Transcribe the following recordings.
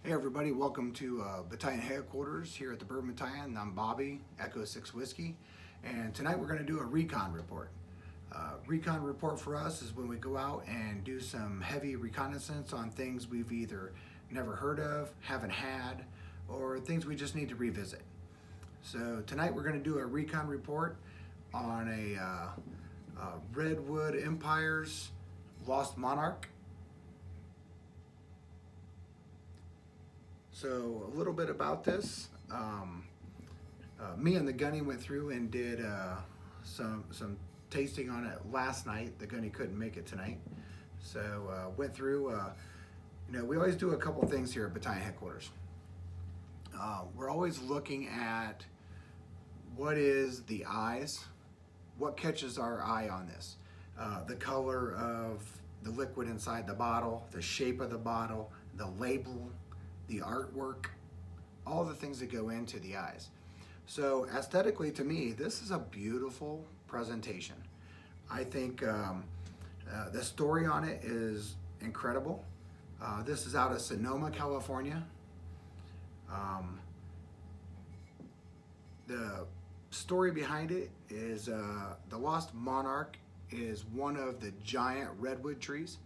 Hey everybody, welcome to Battalion Headquarters here at the Bourbon Battalion. I'm Bobby, Echo 6 Whiskey, and tonight we're going to do a recon report. Recon report for us is when we go out and do some heavy reconnaissance on things we've either never heard of, haven't had, or things we just need to revisit. So tonight we're going to do a recon report on a Redwood Empire's Lost Monarch. So a little bit about this. Me and the Gunny went through and did some tasting on it last night. The Gunny couldn't make it tonight, so went through. We always do a couple things here at Battalion Headquarters. We're always looking at what is the eyes, what catches our eye on this, the color of the liquid inside the bottle, the shape of the bottle, the label, the artwork, all the things that go into the eyes. So aesthetically, to me, this is a beautiful presentation. I think the story on it is incredible. This is out of Sonoma, California. The story behind it is the Lost Monarch is one of the giant redwood trees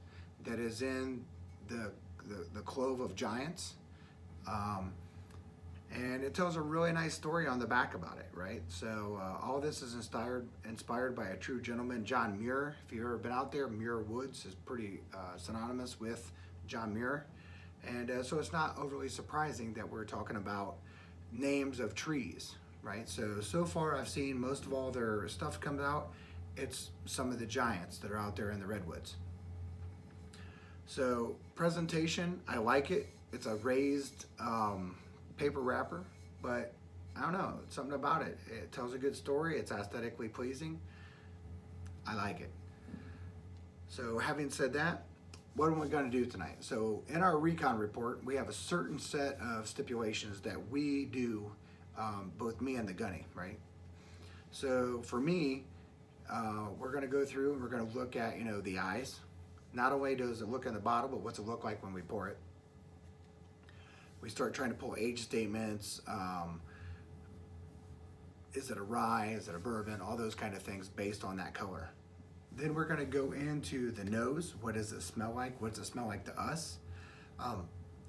that is in the Clove of Giants. And it tells a really nice story on the back about it, right? So all this is inspired by a true gentleman, John Muir. If you've ever been out there, Muir Woods is pretty synonymous with John Muir. And so it's not overly surprising that we're talking about names of trees, right? So far I've seen most of all their stuff comes out. It's some of the giants that are out there in the redwoods. So presentation, I like it. It's a raised paper wrapper, but I don't know, something about it. It tells a good story. It's aesthetically pleasing. I like it. So having said that, what am we going to do tonight? So in our recon report, we have a certain set of stipulations that we do, both me and the Gunny, right? So for me, we're going to go through and we're going to look at, the eyes. Not only does it look in the bottle, but what's it look like when we pour it. We start trying to pull age statements. Is it a rye? Is it a bourbon? All those kind of things based on that color. Then we're going to go into the nose. What does it smell like? What does it smell like to us?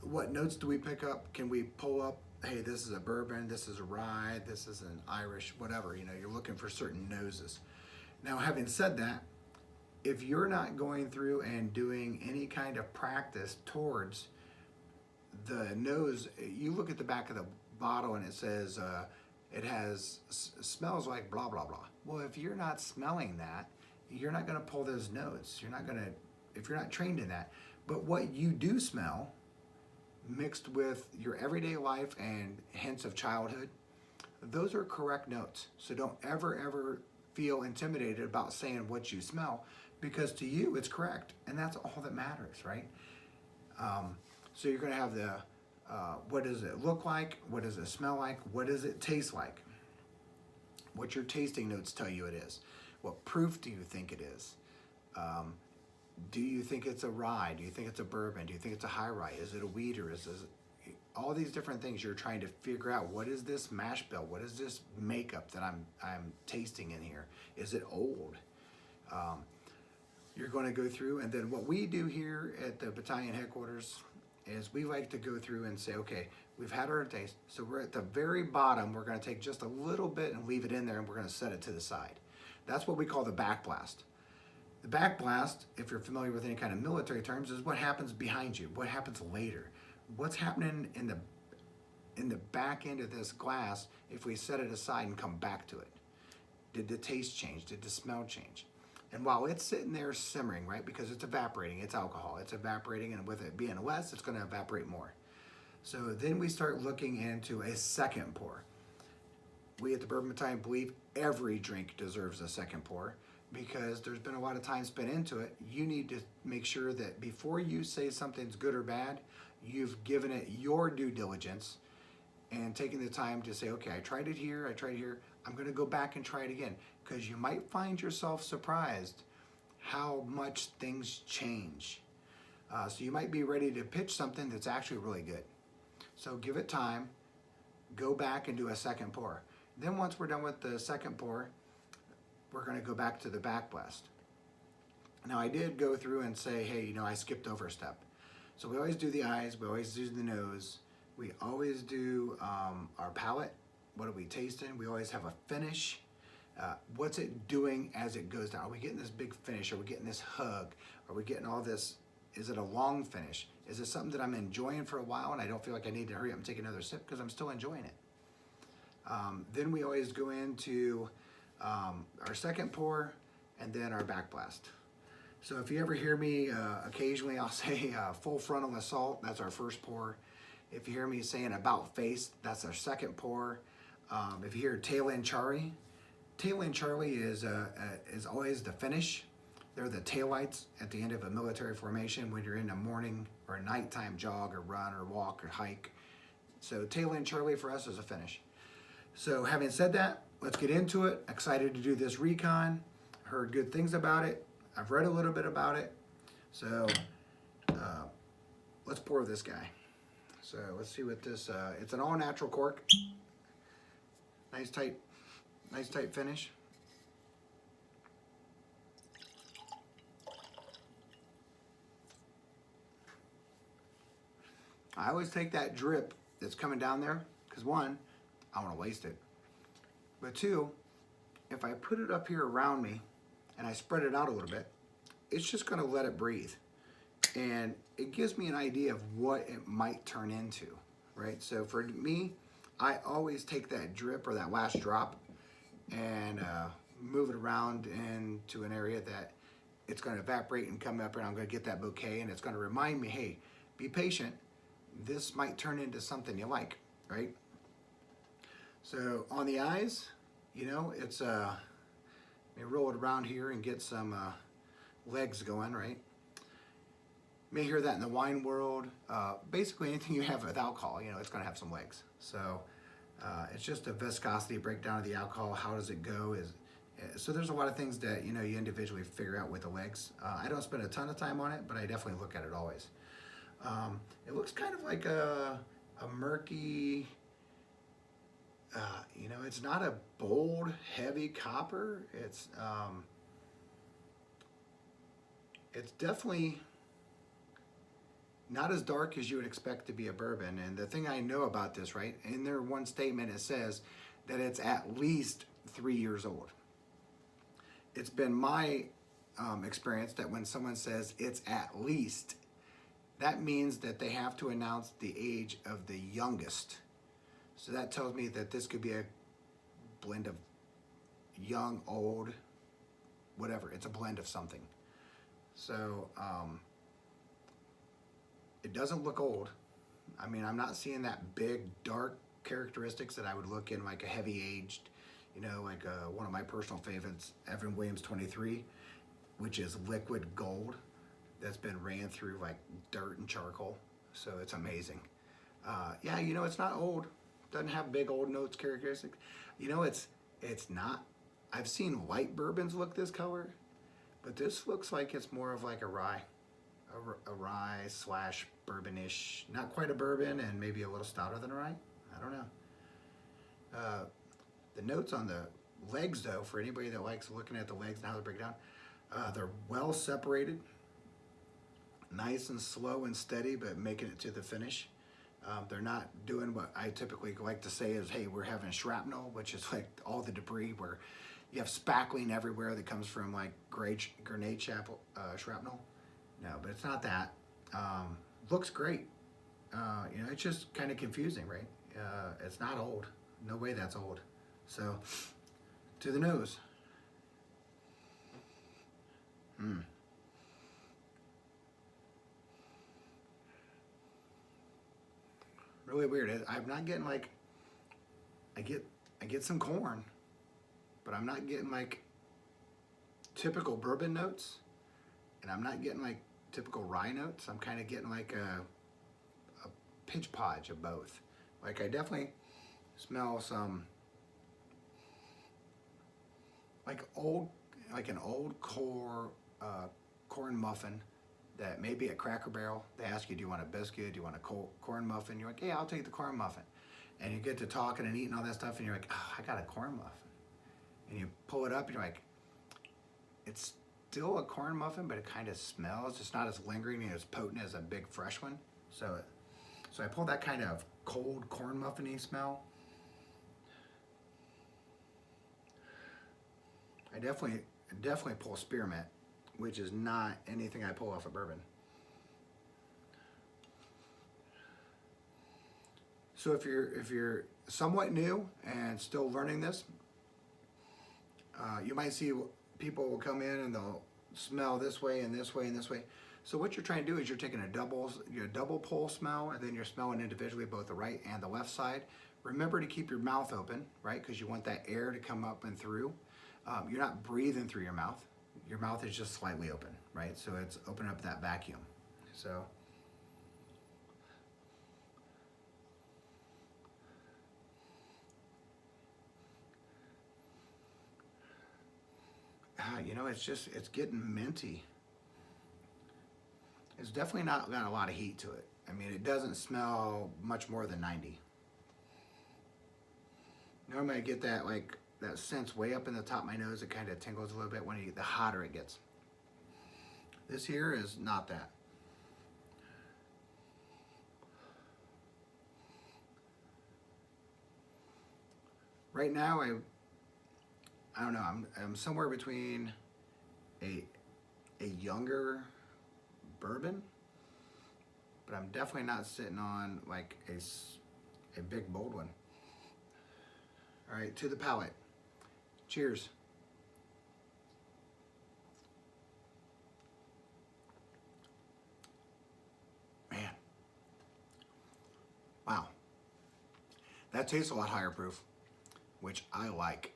What notes do we pick up? Can we pull up, hey, this is a bourbon, this is a rye, this is an Irish, whatever. You're looking for certain noses. Now, having said that, if you're not going through and doing any kind of practice towards the nose, you look at the back of the bottle and it says it smells like blah blah blah. Well, if you're not smelling that, you're not going to pull those notes. You're not going to, if you're not trained in that. But what you do smell, mixed with your everyday life and hints of childhood, those are correct notes. So don't ever feel intimidated about saying what you smell, because to you it's correct, and that's all that matters, right? So you're going to have the, what does it look like? What does it smell like? What does it taste like? What your tasting notes tell you it is. What proof do you think it is? Do you think it's a rye? Do you think it's a bourbon? Do you think it's a high rye? Is it a wheat, or is this, all these different things you're trying to figure out. What is this mash bill? What is this makeup that I'm tasting in here? Is it old? You're going to go through, and then what we do here at the battalion headquarters is we like to go through and say, okay, we've had our taste, so we're at the very bottom. We're going to take just a little bit and leave it in there, and we're going to set it to the side. That's what we call the back blast. The back blast, if you're familiar with any kind of military terms, is what happens behind you, what happens later. What's happening in the back end of this glass if we set it aside and come back to it? Did the taste change? Did the smell change? And while it's sitting there simmering, right, because it's evaporating, it's alcohol, it's evaporating, and with it being less, it's going to evaporate more. So then we start looking into a second pour. We at the Bourbon Battalion believe every drink deserves a second pour, because there's been a lot of time spent into it. You need to make sure that before you say something's good or bad, you've given it your due diligence and taken the time to say, okay, I tried it here, I'm going to go back and try it again, because you might find yourself surprised how much things change. So you might be ready to pitch something that's actually really good. So give it time, go back and do a second pour. Then once we're done with the second pour, we're gonna go back to the backblast. Now I did go through and say, hey, you know, I skipped over a step. So we always do the eyes, we always do the nose, we always do our palate. What are we tasting? We always have a finish. What's it doing as it goes down? Are we getting this big finish? Are we getting this hug? Are we getting all this? Is it a long finish? Is it something that I'm enjoying for a while and I don't feel like I need to hurry up and take another sip because I'm still enjoying it? Then we always go into our second pour and then our backblast. So if you ever hear me, occasionally I'll say full frontal assault, that's our first pour. If you hear me saying about face, that's our second pour. If you hear tail end Charlie is always the finish. They're the taillights at the end of a military formation when you're in a morning or a nighttime jog or run or walk or hike. So tail end Charlie for us is a finish. So having said that, let's get into it. Excited to do this recon. Heard good things about it. I've read a little bit about it. So let's pour this guy. So let's see what this, it's an all natural cork. Nice tight finish. I always take that drip that's coming down there because one, I want to waste it. But two, if I put it up here around me and I spread it out a little bit, it's just going to let it breathe. And it gives me an idea of what it might turn into, right? So for me, I always take that drip or that last drop and move it around into an area that it's going to evaporate and come up and I'm going to get that bouquet and it's going to remind me, hey, be patient. This might turn into something you like, right? So on the eyes, you know, it's let me roll it around here and get some legs going, right? You may hear that in the wine world. Basically anything you have with alcohol, you know, it's going to have some legs. So it's just a viscosity breakdown of the alcohol. How does it go? So there's a lot of things that, you know, you individually figure out with the legs. I don't spend a ton of time on it, but I definitely look at it always. It looks kind of like a murky, you know, it's not a bold, heavy copper. It's definitely not as dark as you would expect to be a bourbon. And the thing I know about this, right, in their one statement, it says that it's at least 3 years old. It's been my experience that when someone says it's at least, that means that they have to announce the age of the youngest. So that tells me that this could be a blend of young, old, whatever. It's a blend of something. So it doesn't look old. I mean, I'm not seeing that big, dark characteristics that I would look in like a heavy aged, you know, like one of my personal favorites, Evan Williams 23, which is liquid gold that's been ran through like dirt and charcoal. So it's amazing. Yeah, you know, it's not old. Doesn't have big old notes characteristics. You know, it's not. I've seen light bourbons look this color, but this looks like it's more of like a rye slash bourbonish. Not quite a bourbon and maybe a little stouter than a rye. I don't know. The notes on the legs, though, for anybody that likes looking at the legs and how they break down, they're well separated, nice and slow and steady, but making it to the finish. They're not doing what I typically like to say is, hey, we're having shrapnel, which is like all the debris where you have spackling everywhere that comes from like grenade shrapnel. No, but it's not that. Looks great. You know, it's just kind of confusing, right? It's not old. No way that's old. So, to the nose. Really weird. I'm not getting like, I get some corn, but I'm not getting like typical bourbon notes, and I'm not getting like typical rye notes. I'm kind of getting like a pitch podge of both. Like I definitely smell some like an old corn muffin that maybe at Cracker Barrel, they ask you, do you want a biscuit? Do you want a corn muffin? You're like, yeah, I'll take the corn muffin. And you get to talking and eating all that stuff, and you're like, oh, I got a corn muffin. And you pull it up, and you're like, it's still a corn muffin, but it kind of smells. It's not as lingering and as potent as a big fresh one. So I pulled that kind of cold corn muffin-y smell. I definitely pull spearmint, which is not anything I pull off of bourbon. So if you're somewhat new and still learning this, you might see people will come in and they'll smell this way and this way and this way. So what you're trying to do is you're taking a double pull smell, and then you're smelling individually both the right and the left side. Remember to keep your mouth open, right? Because you want that air to come up and through. You're not breathing through your mouth. Your mouth is just slightly open, right? So it's opening up that vacuum. So you know, it's getting minty. It's definitely not got a lot of heat to it. I mean, it doesn't smell much more than 90. Normally I get that that sense way up in the top of my nose. It kind of tingles a little bit the hotter it gets. This here is not that. Right now, I don't know. I'm somewhere between a younger bourbon, but I'm definitely not sitting on like a big bold one. All right, to the palate. Cheers. Man. Wow. That tastes a lot higher proof, which I like.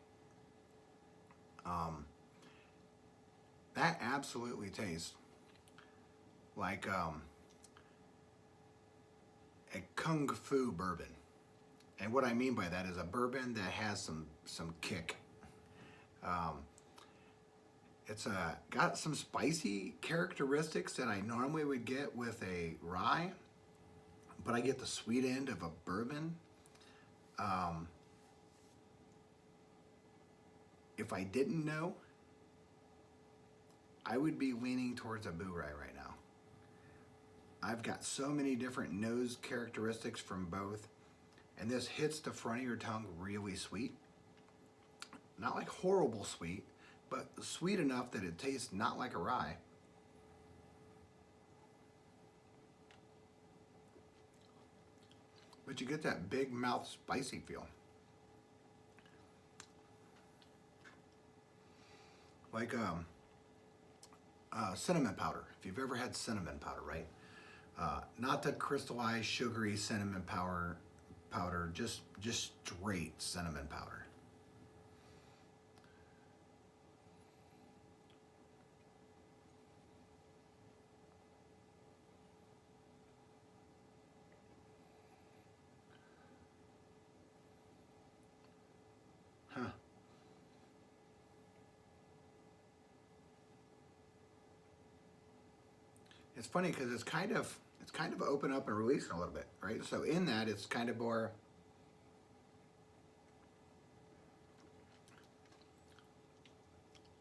That absolutely tastes like a kung fu bourbon. And what I mean by that is a bourbon that has some kick. It's got some spicy characteristics that I normally would get with a rye, but I get the sweet end of a bourbon. If I didn't know, I would be leaning towards a boo rye right now. I've got so many different nose characteristics from both, and this hits the front of your tongue really sweet. Not like horrible sweet, but sweet enough that it tastes not like a rye. But you get that big mouth spicy feel. Like cinnamon powder. If you've ever had cinnamon powder, right? Not the crystallized sugary cinnamon powder, just straight cinnamon powder. Huh. It's funny because it's kind of open up and releasing a little bit, right? So in that, it's kind of more.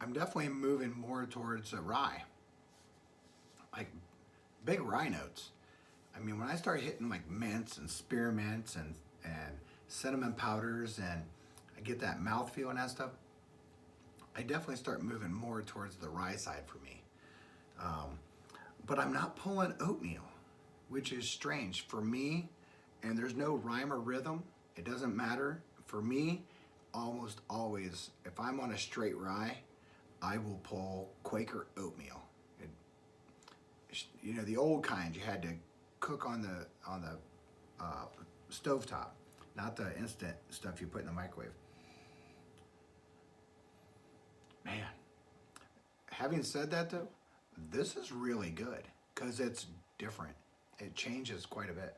I'm definitely moving more towards a rye, like big rye notes. I mean, when I start hitting like mints and spearmints and cinnamon powders, and I get that mouthfeel and that stuff, I definitely start moving more towards the rye side for me. But I'm not pulling oatmeal, which is strange for me. And there's no rhyme or rhythm. It doesn't matter. For me, almost always, if I'm on a straight rye, I will pull Quaker oatmeal. You know, the old kind you had to cook on the stovetop, not the instant stuff you put in the microwave. Man, having said that though, this is really good because it's different. It changes quite a bit.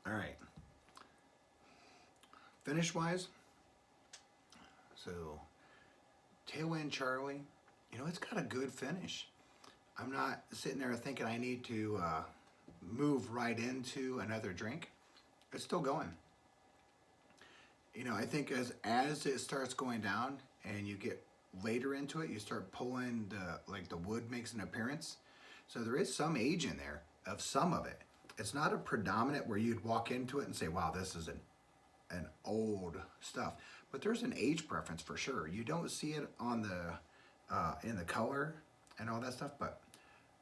All right. Finish wise, so tail end Charlie, you know, it's got a good finish. I'm not sitting there thinking I need to move right into another drink. It's still going. You know, I think as it starts going down and you get later into it, you start pulling the wood makes an appearance. So there is some age in there of some of it. It's not a predominant where you'd walk into it and say, wow, this is an old stuff. But there's an age preference for sure. You don't see it on in the color and all that stuff, but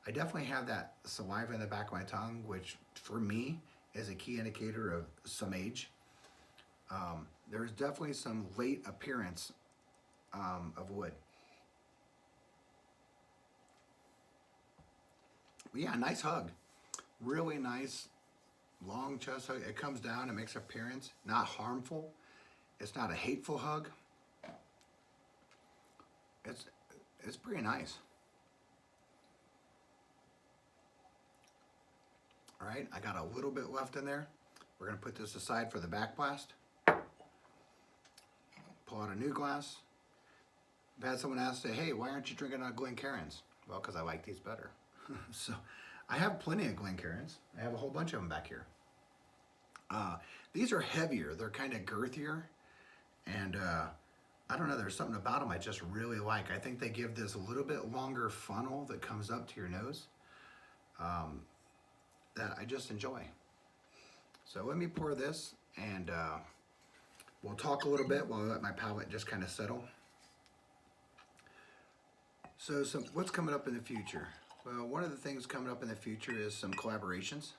I definitely have that saliva in the back of my tongue, which for me is a key indicator of some age. There's definitely some late appearance of wood. But yeah, nice hug. Really nice, long chest hug. It comes down, it makes an appearance. Not harmful. It's not a hateful hug. It's pretty nice. All right, I got a little bit left in there. We're gonna put this aside for the back blast. Pull out a new glass. I've had someone ask, say, hey, why aren't you drinking out of Glencairns? Well, because I like these better. So I have plenty of Glencairns. I have a whole bunch of them back here. These are heavier. They're kind of girthier. And I don't know, there's something about them I just really like. I think they give this a little bit longer funnel that comes up to your nose that I just enjoy. So let me pour this and we'll talk a little bit while I let my palate just kind of settle. So what's coming up in the future? Well, one of the things coming up in the future is some collaborations.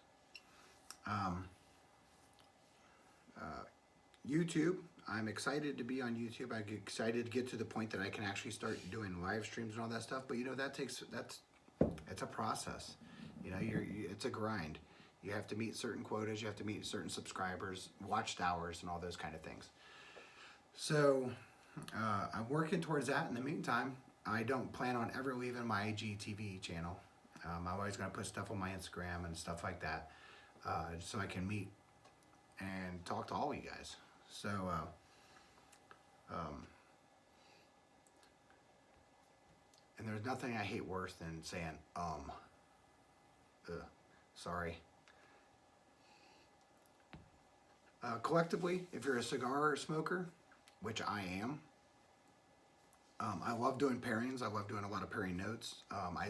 YouTube, I'm excited to be on YouTube. I'm excited to get to the point that I can actually start doing live streams and all that stuff. But you know, it's a process. You know, it's a grind. You have to meet certain quotas. You have to meet certain subscribers, watched hours, and all those kind of things. So I'm working towards that. In the meantime, I don't plan on ever leaving my IGTV channel. I'm always going to put stuff on my Instagram and stuff like that, so I can meet and talk to all you guys. So, and there's nothing I hate worse than saying, sorry. Collectively, if you're a cigar smoker, which I am, I love doing pairings. I love doing a lot of pairing notes. I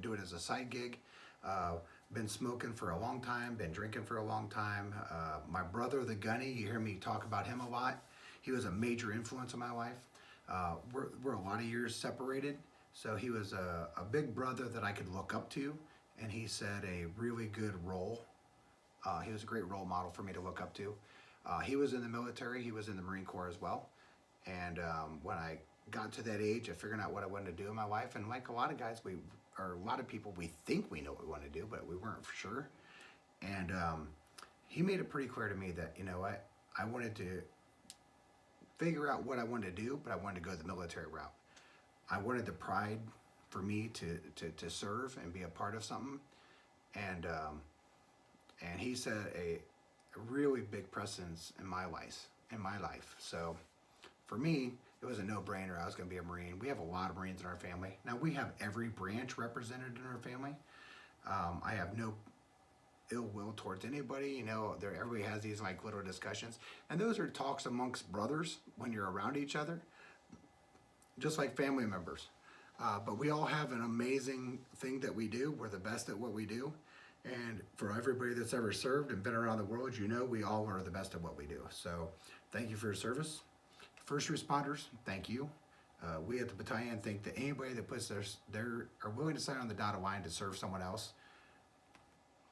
do it as a side gig. Been smoking for a long time, been drinking for a long time. My brother, the Gunny, you hear me talk about him a lot. He was a major influence in my life. We're a lot of years separated, so he was a big brother that I could look up to, and he set a really good role. He was a great role model for me to look up to. He was in the military, he was in the Marine Corps as well, and when I got to that age of figuring out what I wanted to do in my life, and like a lot of guys, a lot of people, we think we know what we want to do, but we weren't for sure. And he made it pretty clear to me that, you know what, I wanted to figure out what I wanted to do, but I wanted to go the military route. I wanted the pride for me to serve and be a part of something. And he set a really big precedence in my life. So for me, it was a no-brainer. I was going to be a Marine. We have a lot of Marines in our family. Now, we have every branch represented in our family. I have no ill will towards anybody. You know, everybody has these like little discussions. And those are talks amongst brothers when you're around each other, just like family members. But we all have an amazing thing that we do. We're the best at what we do. And for everybody that's ever served and been around the world, you know we all are the best at what we do. So thank you for your service. First responders, thank you. We at the battalion think that anybody that puts are willing to sign on the dotted line to serve someone else,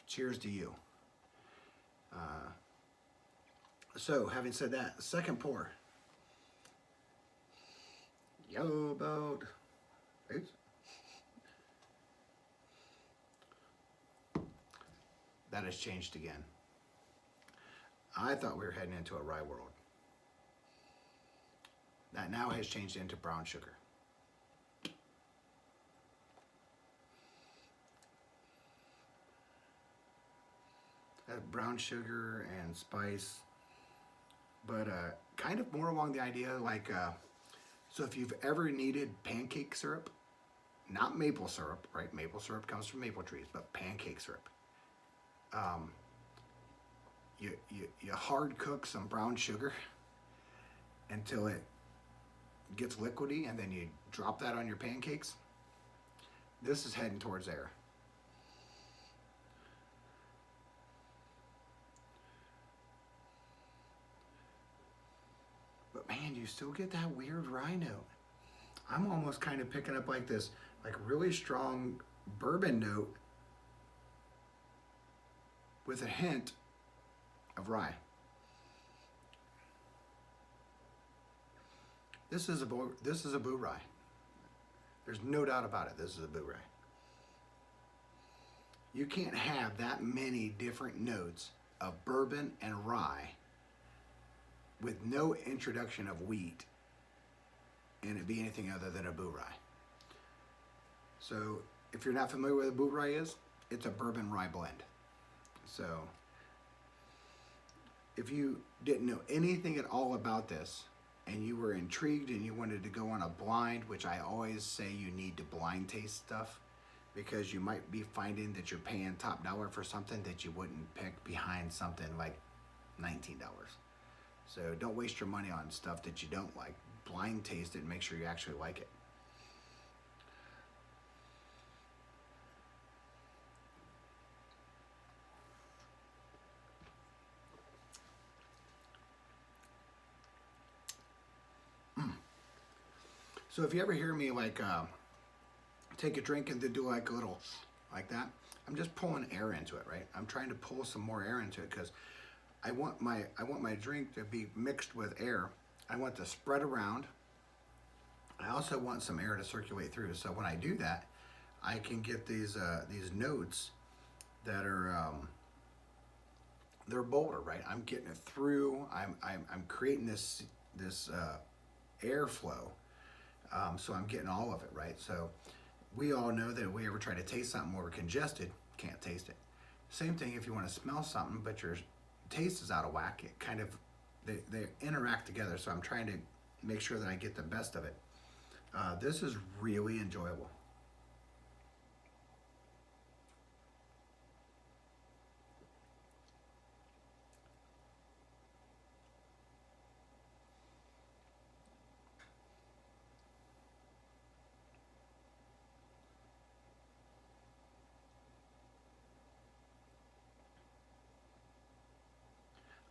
cheers to you. So having said that, second pour. Yellow boat. Oops. That has changed again. I thought we were heading into a rye world. That now has changed into brown sugar. That brown sugar and spice but kind of more along the idea like, so if you've ever needed pancake syrup, not maple syrup, right? Maple syrup comes from maple trees, but pancake syrup. Um, you hard cook some brown sugar until it gets liquidy, and then you drop that on your pancakes. This is heading towards there. But man, you still get that weird rye note. I'm almost kind of picking up like this, like really strong bourbon note with a hint of rye. This is a boo rye. There's no doubt about it. This is a boo rye. You can't have that many different notes of bourbon and rye with no introduction of wheat and it be anything other than a boo rye. So if you're not familiar with what a boo rye is, it's a bourbon rye blend. So if you didn't know anything at all about this and you were intrigued and you wanted to go on a blind, which I always say you need to blind taste stuff because you might be finding that you're paying top dollar for something that you wouldn't pick behind something like $19. So don't waste your money on stuff that you don't like. Blind taste it and make sure you actually like it. So if you ever hear me like take a drink and then do like a little like that, I'm just pulling air into it, right? I'm trying to pull some more air into it because I want my drink to be mixed with air. I want to spread around. I also want some air to circulate through. So when I do that, I can get these notes that are they're bolder, right? I'm getting it through. I'm creating this airflow. So I'm getting all of it, right? So we all know that if we ever try to taste something where we're congested, can't taste it. Same thing if you want to smell something, but your taste is out of whack. It kind of, they interact together. So I'm trying to make sure that I get the best of it. This is really enjoyable.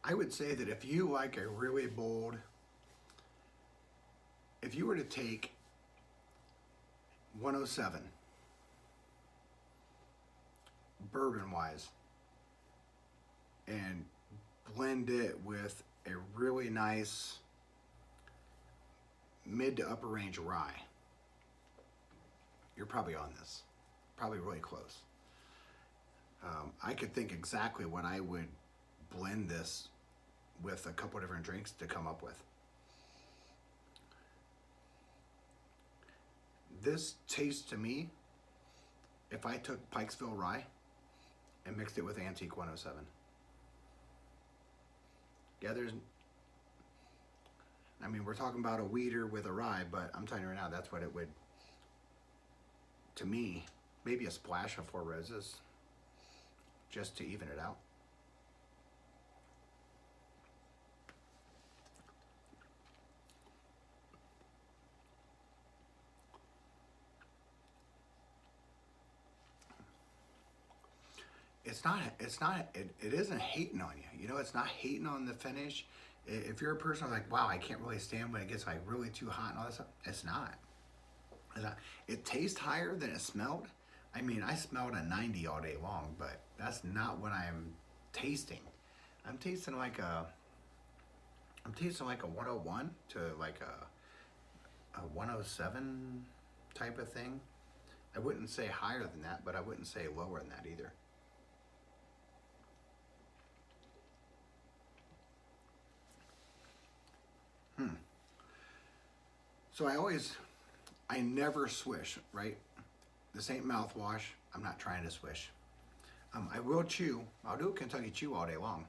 I would say that if you like a really bold, if you were to take 107 bourbon wise and blend it with a really nice mid to upper range rye, you're probably on this, probably really close. I could think exactly what I would blend this with a couple different drinks to come up with. This tastes to me, if I took Pikesville rye and mixed it with Antique 107. Yeah, we're talking about a weeder with a rye, but I'm telling you right now, that's what it would, to me, maybe a splash of Four Roses, just to even it out. It isn't hating on you. You know, it's not hating on the finish. If you're a person who's like, wow, I can't really stand when it gets like really too hot and all that stuff, it's not. It tastes higher than it smelled. I mean, I smelled a 90 all day long, but that's not what I'm tasting. I'm tasting like a 101 to like a 107 type of thing. I wouldn't say higher than that, but I wouldn't say lower than that either. So I never swish, right? This ain't mouthwash. I'm not trying to swish. I will chew. I'll do a Kentucky chew all day long.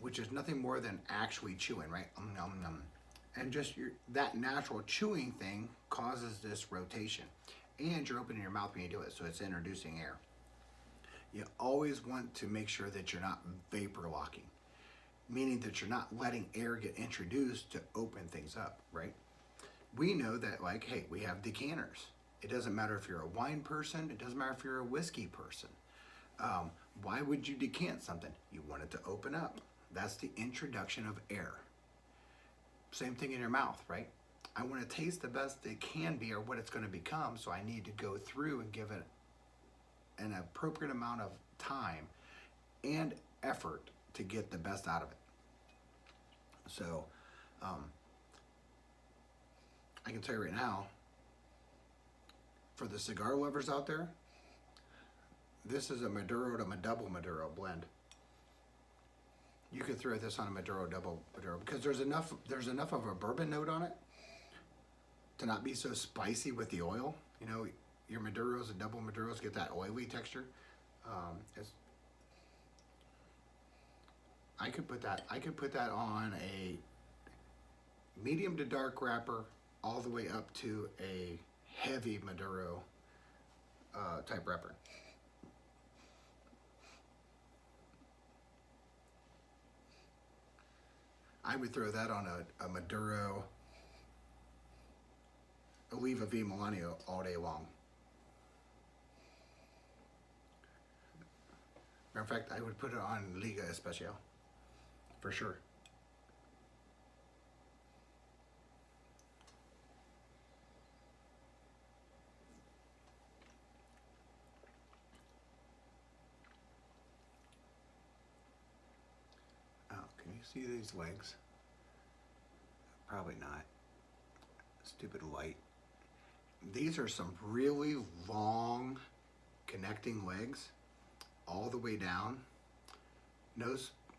which is nothing more than actually chewing, right? Nom, nom. And just that natural chewing thing causes this rotation. And you're opening your mouth when you do it, so it's introducing air. You always want to make sure that you're not vapor locking, meaning that you're not letting air get introduced to open things up, right? We know that, like, hey, we have decanters. It doesn't matter if you're a wine person, it doesn't matter if you're a whiskey person. Why would you decant something? You want it to open up. That's the introduction of air. Same thing in your mouth, right? I want to taste the best it can be or what it's going to become, so I need to go through and give it an appropriate amount of time and effort to get the best out of it. So, I can tell you right now, for the cigar lovers out there, this is a Maduro to double Maduro blend. You could throw this on a Maduro double Maduro because there's enough of a bourbon note on it to not be so spicy with the oil. You know, your Maduros and double Maduros get that oily texture. I could put that on a medium to dark wrapper all the way up to a heavy Maduro type wrapper. I would throw that on a Maduro Oliva V Milano all day long. Matter of fact, I would put it on Liga Especial for sure. Oh, can you see these legs? Probably not. Stupid light. These are some really long connecting legs all the way down. No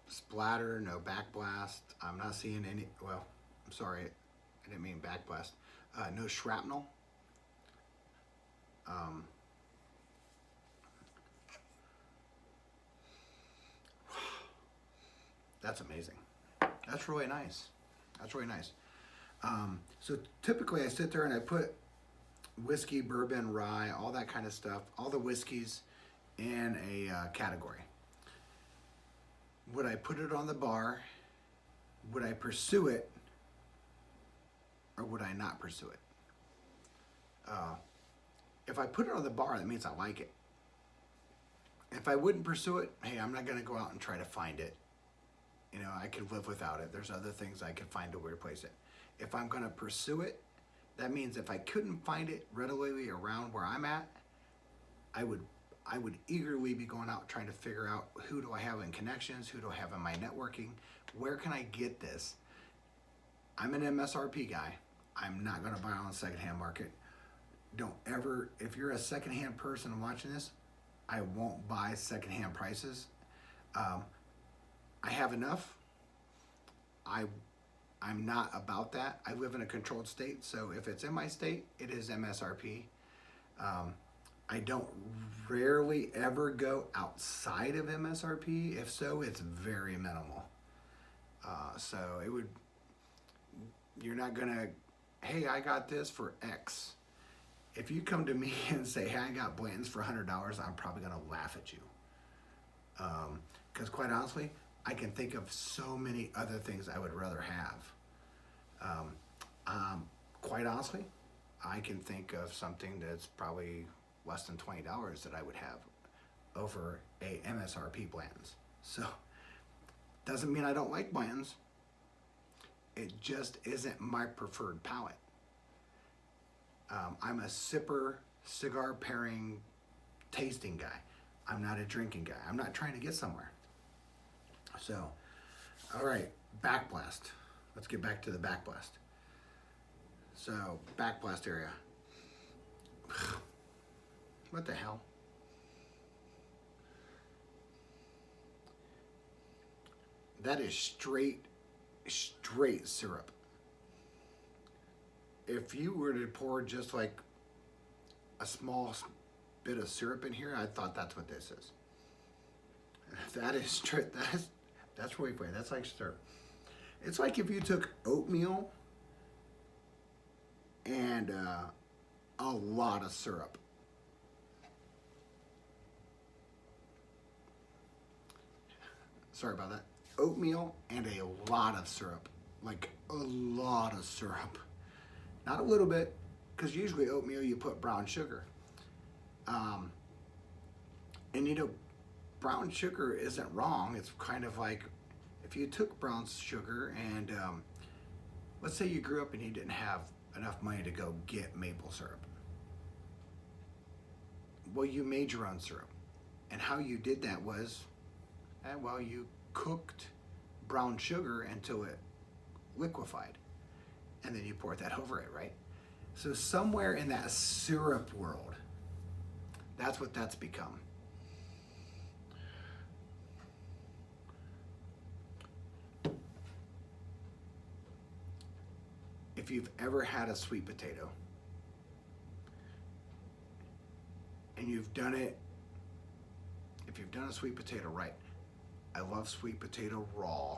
splatter, no backblast. I'm not seeing any, well, I'm sorry, I didn't mean backblast. No shrapnel. That's amazing. That's really nice. That's really nice. So typically I sit there and I put whiskey, bourbon, rye, all that kind of stuff, all the whiskeys in a category. Would I put it on the bar? Would I pursue it? Or would I not pursue it? If I put it on the bar, that means I like it. If I wouldn't pursue it, hey, I'm not going to go out and try to find it. You know, I could live without it. There's other things I could find to replace it. If I'm going to pursue it, that means if I couldn't find it readily around where I'm at, I would eagerly be going out trying to figure out who do I have in connections, who do I have in my networking, where can I get this? I'm an MSRP guy. I'm not going to buy on the secondhand market. Don't ever, if you're a secondhand person watching this, I won't buy secondhand prices. I have enough. I'm not about that. I live in a controlled state, so if it's in my state, it is MSRP. I don't rarely ever go outside of MSRP. If so, it's very minimal. So it would, you're not gonna, hey, I got this for X. If you come to me and say, hey, I got Blanton's for $100, I'm probably gonna laugh at you. Because quite honestly, I can think of so many other things I would rather have. Quite honestly, I can think of something that's probably less than $20 that I would have over a MSRP Blanton's. So, doesn't mean I don't like Blanton's. It just isn't my preferred palate. I'm a sipper, cigar pairing, tasting guy. I'm not a drinking guy. I'm not trying to get somewhere. So, all right, backblast. Let's get back to the backblast. So, backblast area. What the hell? That is straight syrup. If you were to pour just like a small bit of syrup in here, I thought that's what this is. That That's really funny. That's like syrup. It's like if you took oatmeal and a lot of syrup. Sorry about that. Oatmeal and a lot of syrup. Like a lot of syrup. Not a little bit, because usually oatmeal you put brown sugar. And you know, brown sugar isn't wrong. It's kind of like if you took brown sugar and let's say you grew up and you didn't have enough money to go get maple syrup. Well, you made your own syrup. And how you did that was, well, you cooked brown sugar until it liquefied. And then you poured that over it, right? So somewhere in that syrup world, that's what that's become. If you've ever had a sweet potato and you've done it, if you've done a sweet potato right, I love sweet potato raw.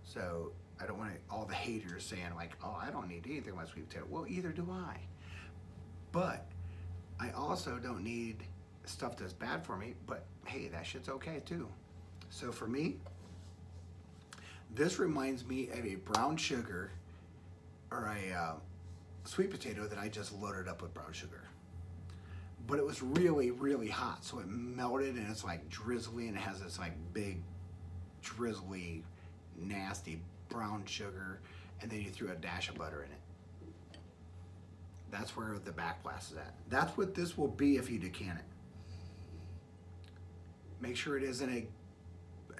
So I don't want all the haters saying like, oh, I don't need anything about sweet potato. Well, either do I. But I also don't need stuff that's bad for me, but hey, that shit's okay too. So for me, this reminds me of a brown sugar or a sweet potato that I just loaded up with brown sugar. But it was really, really hot, so it melted and it's like drizzly and it has this like big, drizzly, nasty brown sugar, and then you threw a dash of butter in it. That's where the backblast is at. That's what this will be if you decant it. Make sure it isn't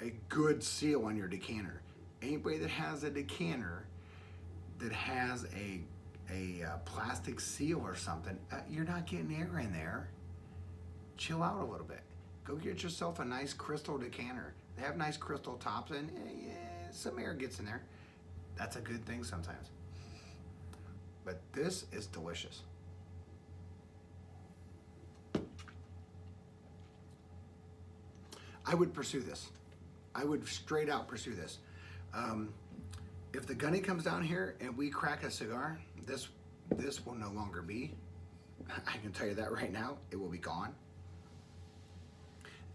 a good seal on your decanter. Anybody that has a decanter that has a plastic seal or something, you're not getting air in there. Chill out a little bit. Go get yourself a nice crystal decanter. They have nice crystal tops and some air gets in there. That's a good thing sometimes. But this is delicious. I would pursue this. I would straight out pursue this. If the gunny comes down here and we crack a cigar, this will no longer be. I can tell you that right now. It will be gone.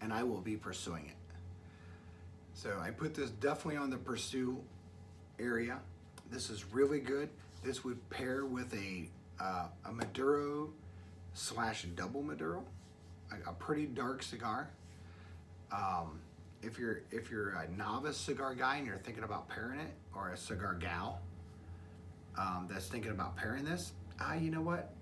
And I will be pursuing it. So I put this definitely on the pursue area. This is really good. This would pair with a Maduro / double Maduro, a pretty dark cigar. If you're a novice cigar guy and you're thinking about pairing it, or a cigar gal that's thinking about pairing this, you know what?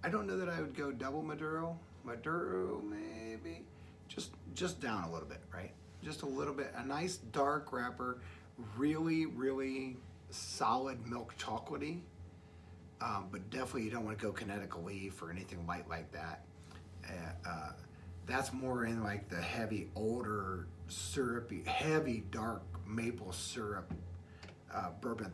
I don't know that I would go double Maduro. Maduro maybe, just down a little bit, right? Just a little bit. A nice dark wrapper, really, really solid milk chocolatey. But definitely you don't want to go Connecticut leaf or anything light like that. That's more in like the heavy, older, syrupy, heavy, dark maple syrup bourbon